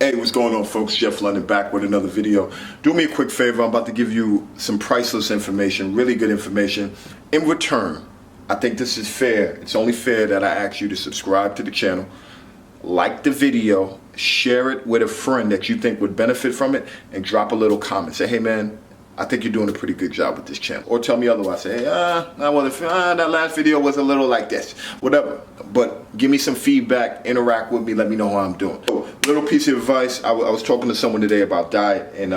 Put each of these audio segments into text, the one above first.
Hey, what's going on, folks? Jeff London back with another video. Do me a quick favor. I'm about to give you some priceless information, really good information. In return, I think this is fair. It's only fair that I ask you to subscribe to the channel, like the video, share it with a friend that you think would benefit from it, and drop a little comment. Say, hey man, I think you're doing a pretty good job with this channel. Or tell me otherwise. Say, hey, that last video was a little like this. Whatever. But give me some feedback, interact with me, let me know how I'm doing. So, little piece of advice. I was talking to someone today about diet, and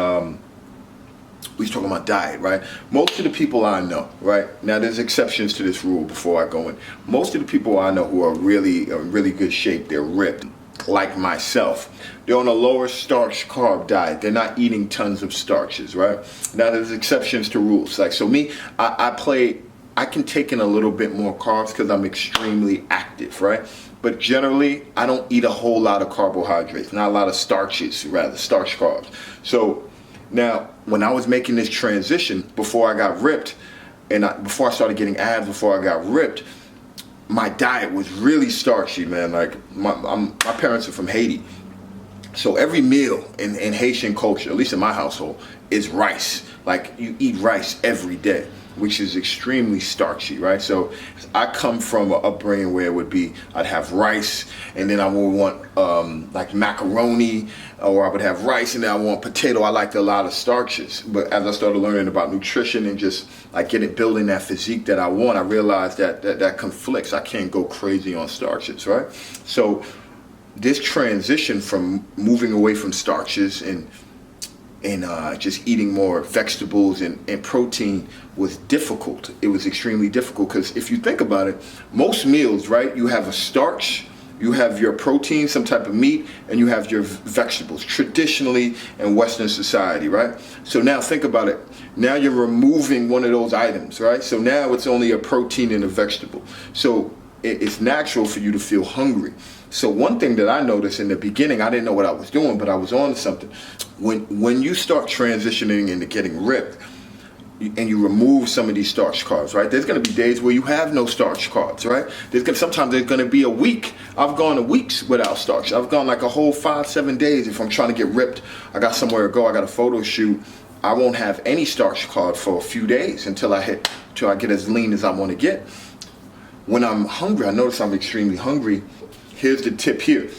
we was talking about diet, right? Most of the people I know, right? Now there's exceptions to this rule before I go in. Most of the people I know who are really in really good shape, they're ripped, like myself. They're on a lower starch carb diet. They're not eating tons of starches, right? Now there's exceptions to rules. Like, so me, I can take in a little bit more carbs because I'm extremely active, right? But generally, I don't eat a whole lot of carbohydrates, not a lot of starches, rather, starch carbs. So now, when I was making this transition, before I got ripped, and before I started getting abs, before I got ripped, my diet was really starchy, man. Like, my parents are from Haiti. So every meal in Haitian culture, at least in my household, is rice. Like, you eat rice every day, which is extremely starchy, right? So I come from an upbringing where it would be, I'd have rice, and then I would want like macaroni, or I would have rice, and then I want potato. I liked a lot of starches. But as I started learning about nutrition and just like building that physique that I want, I realized that conflicts. I can't go crazy on starches, right? So this transition from moving away from starches and just eating more vegetables and protein was difficult. It was extremely difficult because if you think about it, most meals, right, you have a starch, you have your protein, some type of meat, and you have your vegetables, traditionally in Western society, right? So now think about it. Now you're removing one of those items, right? So now it's only a protein and a vegetable. So it's natural for you to feel hungry. So one thing that I noticed in the beginning, I didn't know what I was doing, but I was on to something. When you start transitioning into getting ripped, and you remove some of these starch carbs, right? There's going to be days where you have no starch carbs, right? Sometimes there's going to be a week. I've gone weeks without starch. I've gone like a whole 5-7 days. If I'm trying to get ripped, I got somewhere to go, I got a photo shoot, I won't have any starch carbs for a few days until I get as lean as I want to get. When I'm hungry, I notice I'm extremely hungry. Here's the tip here.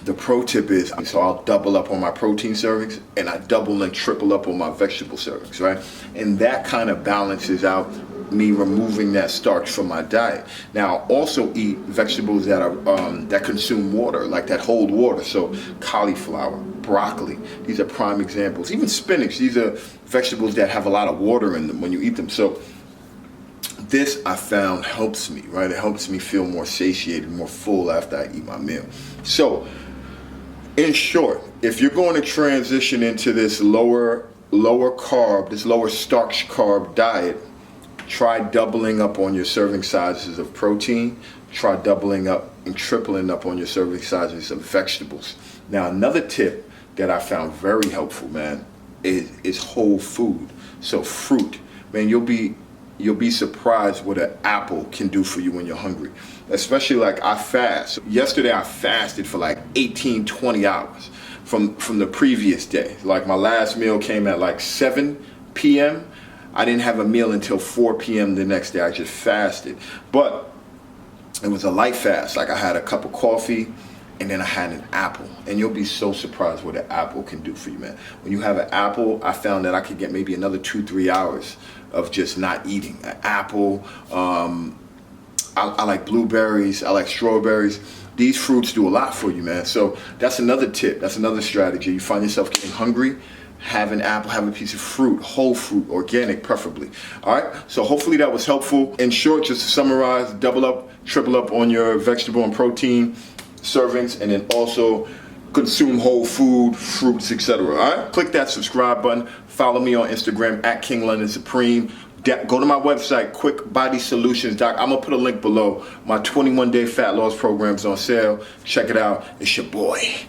The pro tip is, so I'll double up on my protein servings, and I double and triple up on my vegetable servings, right? And that kind of balances out me removing that starch from my diet. Now, I also eat vegetables that are that consume water, like that hold water. So cauliflower, broccoli, these are prime examples. Even spinach, these are vegetables that have a lot of water in them when you eat them. So this I found helps me, right? It helps me feel more satiated, more full after I eat my meal. So, in short, if you're going to transition into this lower carb, this lower starch carb diet, try doubling up on your serving sizes of protein. Try doubling up and tripling up on your serving sizes of vegetables. Now, another tip that I found very helpful, man, is whole food. So fruit, man, you'll be surprised what an apple can do for you when you're hungry. Especially like I fast. Yesterday I fasted for like 18-20 hours from the previous day. Like my last meal came at like 7 p.m. I didn't have a meal until 4 p.m. the next day. I just fasted. But it was a light fast. Like I had a cup of coffee and then I had an apple. And you'll be so surprised what an apple can do for you, man. When you have an apple, I found that I could get maybe another 2-3 hours of just not eating. An apple, I like blueberries, I like strawberries. These fruits do a lot for you, man. So that's another tip, that's another strategy. You find yourself getting hungry, have an apple, have a piece of fruit, whole fruit, organic preferably. All right, so hopefully that was helpful. In short, just to summarize, double up, triple up on your vegetable and protein servings, and then also consume whole food, fruits, etc. All right, click that subscribe button. Follow me on Instagram at King London Supreme. Go to my website, quickbodysolutions.com. I'm gonna put a link below. My 21-day fat loss program is on sale. Check it out. It's your boy.